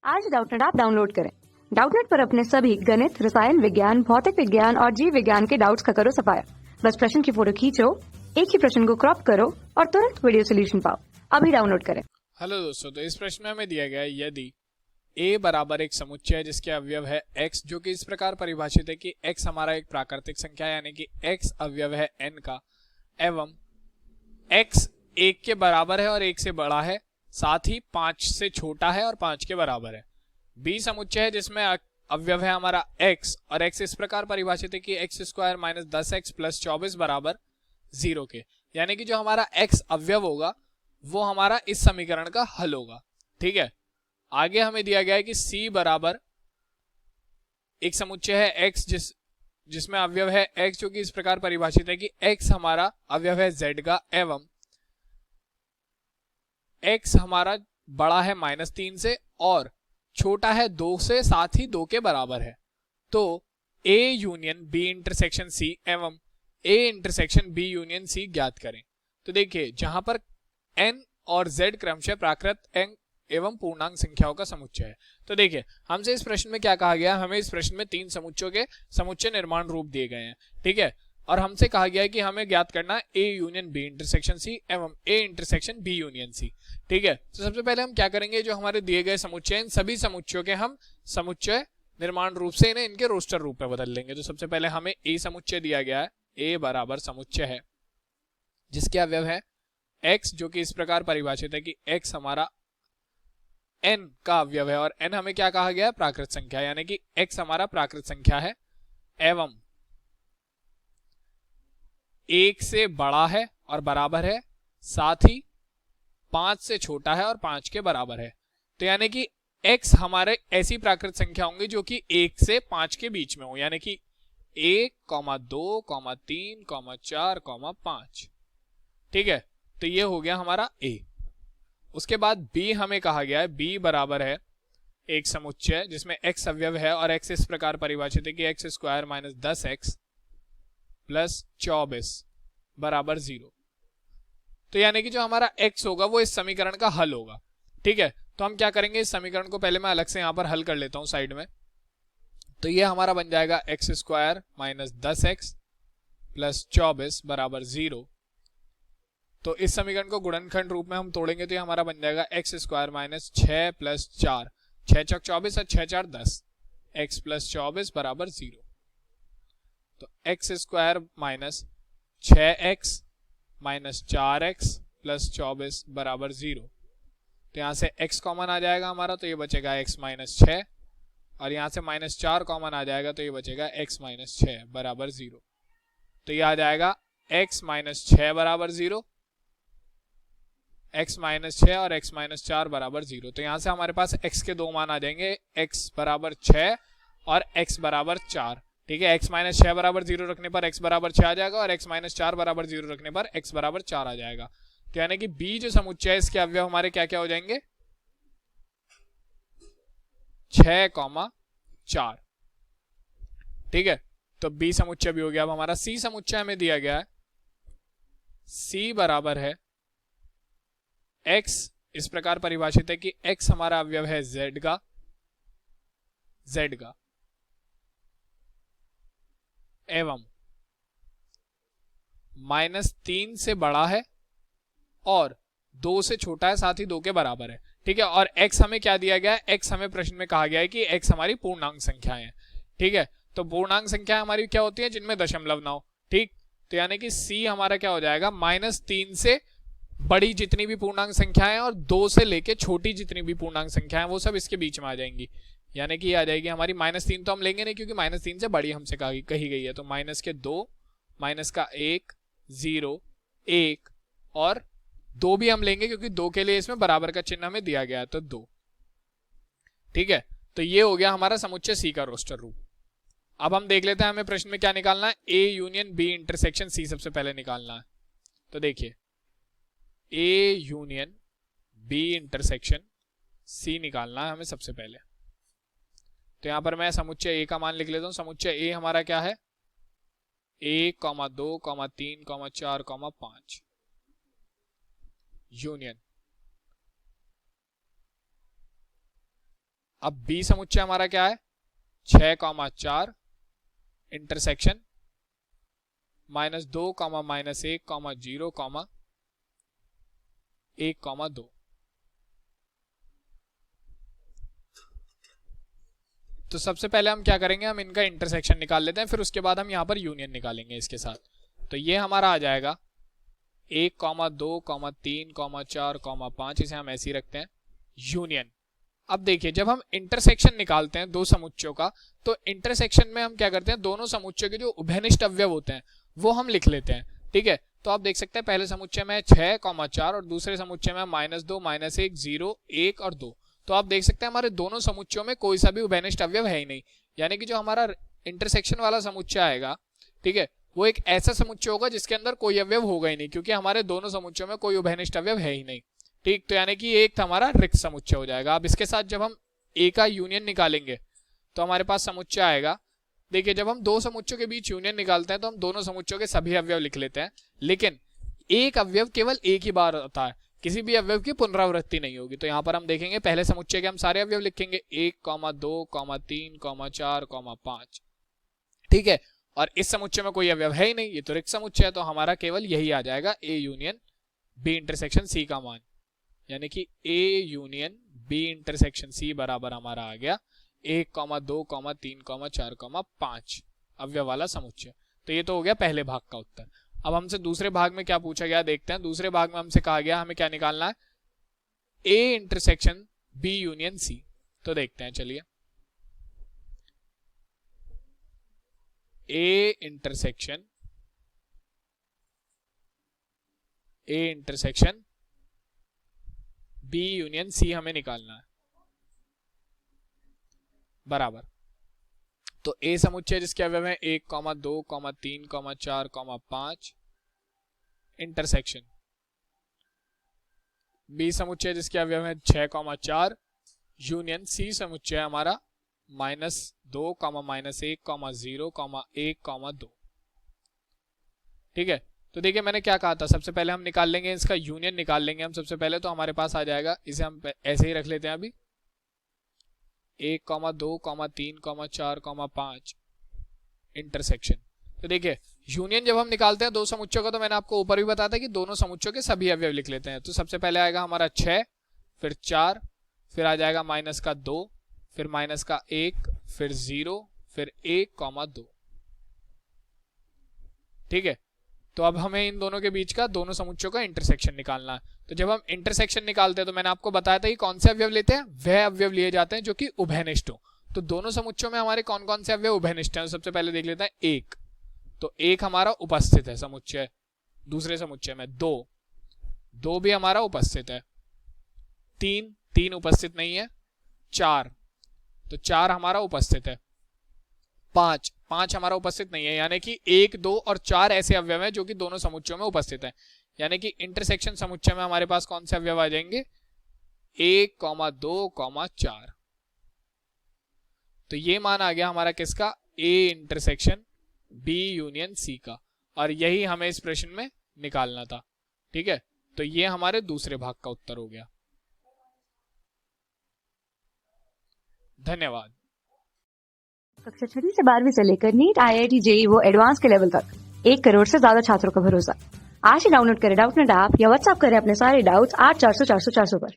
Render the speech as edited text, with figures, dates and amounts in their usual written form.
आज Doubtnut app download करें। Doubtnut पर अपने सभी गणित, रसायन विज्ञान, भौतिक विज्ञान और जीव विज्ञान के डाउट्स का करो सफाया। बस प्रश्न की फोटो खींचो, एक ही प्रश्न को क्रॉप करो और तुरंत वीडियो सोल्यूशन पाओ। अभी डाउनलोड करें। हेलो दोस्तों, तो इस प्रश्न में हमें दिया गया है यदि a बराबर एक समुच्चय है जिसके अवयव है x, जो कि इस प्रकार परिभाषित है कि x हमारा एक प्राकृतिक संख्या है, यानी कि x अवयव है n का, एवं x 1 के बराबर है और 1 से बड़ा है, साथ ही 5 से छोटा है और 5 के बराबर है। b समुच्चय है जिसमें अवयव है हमारा x और x इस प्रकार परिभाषित है कि x square minus 10x plus 24 बराबर 0 के, यानी कि जो हमारा x अवयव होगा वो हमारा इस समीकरण का हल होगा। ठीक है, आगे हमें दिया गया है कि c बराबर एक समुच्चय है x जिसमें अवयव है x, जो कि इस प्रकार परिभाषित है कि x हमारा अवयव है z का, एवं x हमारा बड़ा है -3 से और छोटा है 2 से, साथ ही 2 के बराबर है। तो a union b intersection c एवं a intersection b union c ज्ञात करें। तो देखिए, जहां पर n और z क्रमशः प्राकृत अंक एवं पूर्णांक संख्याओं का समुच्चय है। तो देखिए, हमसे इस प्रश्न में क्या कहा गया, हमें इस प्रश्न में 3 समुच्चयों के समुच्चय निर्माण रूप दिए गए हैं। ठीक है, और हमसे कहा गया है कि हमें ज्ञात करना है a union b intersection c एवं a intersection b union c। ठीक है, तो सबसे पहले हम क्या करेंगे, जो हमारे दिए गए समुच्चय, इन सभी समुच्चयों के हम समुच्चय निर्माण रूप से इन्हें इनके रोस्टर रूप में बदल लेंगे। तो सबसे पहले हमें a समुच्चय दिया गया है, a बराबर समुच्चय है जिसके अवयव है x, जो कि इस प्रकार परिभाषित है कि x हमारा n का अवयव है और n हमें क्या कहा गया है, प्राकृत संख्या, यानी कि x हमारा प्राकृत संख्या है, एवं 1 से बड़ा है और बराबर है, साथ ही 5 से छोटा है और 5 के बराबर है। तो यानी कि x हमारे ऐसी प्राकृत संख्या होंगी जो कि 1 से 5 के बीच में हो, यानी कि 1, 2, 3, 4, 5। ठीक है, तो ये हो गया हमारा a। उसके बाद b हमें कहा गया है, b बराबर है एक समुच्चय जिसमें x अवयव है और x इस प्रकार परिभाषित है कि x square minus 10x plus 24 बराबर 0। तो यानी कि जो हमारा x होगा वो इस समीकरण का हल होगा। ठीक है, तो हम क्या करेंगे, इस समीकरण को पहले मैं अलग से यहां पर हल कर लेता हूं साइड में। तो ये हमारा बन जाएगा x square minus 10x plus 24 बराबर 0। तो इस समीकरण को गुणनखंड रूप में हम तोड़ेंगे तो ये हमारा बन जाएगा x स्क्वायर माइनस 6 प्लस 4, 6 चौक 24 और 6 4 10, x प्लस 24 बराबर 0। तो x square minus 6x minus 4x plus 24 बराबर 0। तो यहां से x कॉमन आ जाएगा हमारा, तो ये बचेगा x माइनस 6, और यहां से माइनस 4 कॉमन आ जाएगा तो ये बचेगा x माइनस 6 बराबर 0। तो ये आ जाएगा x माइनस 6 बराबर 0, x माइनस 6 और x माइनस 4 बराबर 0। तो यहां से हमारे पास x के दो मान आ जाएंगे, x बराबर 6 और x बराबर 4। ठीक है, x माइनस 6 बराबर 0 रखने पर x बराबर 6 आ जाएगा और x माइनस 4 बराबर 0 रखने पर x बराबर 4 आ जाएगा। तो यानी कि b जो समुच्चय है इसके अवयव हमारे क्या क्या हो जाएंगे, 6, 4। ठीक है, तो b समुच्चय भी हो गया। अब हमारा c समुच्चय हमें दिया गया है, c बराबर है x इस प्रकार परिभाषित है कि x हमारा अवयव है z का, एवं -3 से बड़ा है और 2 से छोटा है, साथ ही 2 के बराबर है। ठीक है, और x हमें क्या दिया गया है, x हमें प्रश्न में कहा गया है कि x हमारी पूर्णांक संख्याएं हैं। ठीक है, तो पूर्णांक संख्या हमारी क्या होती है, जिनमें दशमलव ना हो। ठीक, तो यानी कि c हमारा क्या हो जाएगा, -3 से बड़ी जितनी भी पूर्णांक संख्याएं और 2 से लेके छोटी जितनी भी पूर्णांक संख्याएं वो सब इसके बीच में आ जाएंगी। यानी कि आ जाएगी हमारी -3 तो हम लेंगे नहीं क्योंकि -3 से बड़ी हमसे कही गई है। तो -2, -1, 0, 1 और 2 भी हम लेंगे क्योंकि 2 के लिए इसमें बराबर का चिन्ह हमें दिया गया है, तो 2। ठीक है, तो ये हो गया हमारा समुच्चय c का रोस्टर रूप। अब हम देख लेते हैं हमें प्रश्न में क्या निकालना है, a union b intersection c सबसे पहले निकालना है। तो देखिए, a union b intersection c निकालना है हमें सबसे पहले। तो यहां पर मैं समुच्चय a का मान लिख लेता हूं। समुच्चय a हमारा क्या है, 1, 2, 3, 4, 5 यूनियन अब बी समुच्चय हमारा क्या है, 6,4 इंटरसेक्शन -2, -1, 0, 1, 2। तो सबसे पहले हम क्या करेंगे, हम इनका इंटरसेक्शन निकाल लेते हैं, फिर उसके बाद हम यहाँ पर यूनियन निकालेंगे इसके साथ। तो ये हमारा आ जाएगा 1, 2, 3, 4, 5, इसे हम ऐसे ही रखते हैं, यूनियन। अब देखिए जब हम इंटरसेक्शन निकालते हैं दो समुच्चयों का, तो इंटरसेक्शन में हम क्या करते हैं, दोनों समुच्चयों के जो उभयनिष्ठ अवयव होते हैं वो हम लिख लेते हैं। ठीक है, तो आप देख सकते हैं पहले समुच्चय में 6,4 और दूसरे समुच्चय में -2, -1, 0, 1 और 2। तो आप देख सकते हैं हमारे दोनों समुच्चयों में कोई सा भी उभयनिष्ठ अवयव है ही नहीं, यानी कि जो हमारा इंटरसेक्शन वाला समुच्चय आएगा, ठीक है, वो एक ऐसा समुच्चय होगा जिसके अंदर कोई अवयव होगा ही नहीं, क्योंकि हमारे दोनों समुच्चयों में कोई उभयनिष्ठ अवयव है ही नहीं। ठीक, तो यानी कि एक हमारा रिक्त समुच्चय हो जाएगा। अब इसके साथ जब हम ए का यूनियन निकालेंगे तो हमारे पास समुच्चय आएगा। देखिए जब हम दो समुच्चयों के बीच यूनियन निकालते हैं तो हम दोनों समुच्चयों के सभी अवयव लिख लेते हैं, लेकिन एक अवयव केवल एक ही बार आता है, किसी भी अवयव की पुनरावृत्ति नहीं होगी। तो यहाँ पर हम देखेंगे पहले समुच्चय के हम सारे अवयव लिखेंगे 1, 2, 3, 4, 5। ठीक है, और इस समुच्चय में कोई अवयव है ही नहीं, ये तो रिक्त समुच्चय है, तो हमारा केवल यही आ जाएगा A union B intersection C का मान, यानी कि A union B intersection C बराबर हमारा आ गया 1, 2, 3, 4, 5 अवयव वाला समुच्चय। तो ये तो हो गया पहले भाग का उत्तर। अब हमसे दूसरे भाग में क्या पूछा गया देखते हैं। दूसरे भाग में हमसे कहा गया हमें क्या निकालना है, A intersection B union C. तो देखते हैं, चलिए A intersection B union C हमें निकालना है, बराबर। तो ए समुच्चय जिसके अवयव है 1, 2, 3, 4, 5 इंटरसेक्शन बी समुच्चय जिसके अवयव है 6, 4 यूनियन सी समुच्चय हमारा -2, -1, 0, 1, 2। ठीक है, तो देखिए मैंने क्या कहा था, सबसे पहले हम निकाल लेंगे इसका यूनियन निकाल लेंगे हम सबसे पहले। तो हमारे पास आ जाएगा, इसे हम ऐसे ही रख लेते हैं अभी 1, 2, 3, 4, 5 इंटरसेक्शन। तो देखिए यूनियन जब हम निकालते हैं दो समुच्चयों का, तो मैंने आपको ऊपर भी बताया था कि दोनों समुच्चयों के सभी अवयव लिख लेते हैं। तो सबसे पहले आएगा हमारा 6, फिर 4, फिर आ जाएगा -2, फिर -1, फिर 0, फिर 1, 2। ठीक है, तो अब हमें इन दोनों के बीच का दोनों समुच्चयों का इंटरसेक्शन निकालना है। तो जब हम इंटरसेक्शन निकालते हैं तो मैंने आपको बताया था कि कौन से अवयव लेते हैं, वह अवयव लिए जाते हैं जो कि उभयनिष्ठ हो। तो दोनों समुच्चयों में हमारे कौन कौन से अवयव उभयनिष्ठ हैं, सबसे पहले देख लेते हैं 1। तो 1 हमारा उपस्थित है समुच्चय, दूसरे समुच्चय में 2 भी हमारा उपस्थित है, 3 उपस्थित नहीं है, 4 तो 4 हमारा उपस्थित है, 5 हमारा उपस्थित नहीं है, यानी कि 1, 2 और 4 ऐसे अवयव हैं जो कि दोनों समुच्चयों में उपस्थित है। यानी कि इंटरसेक्शन समुच्चय में हमारे पास कौन से अवयव आ जाएंगे, 1, 2, 4। तो ये मान आ गया हमारा किसका, A intersection B union C का, और यही हमें इस प्रश्न में निकालना था। ठीक है, तो ये हमारे दूसरे भाग का उत्तर हो गया। धन्यवाद। कक्षा 6वीं से 12वीं से लेकर नीट, IIT, JEE वो एडवांस के लेवल तक 1 करोड़ से ज्यादा छात्रों का भरोसा। आज ही डाउनलोड करें डाउटनेट ऐप या व्हाट्सएप करें अपने सारे डाउट्स 8400 400 400 पर।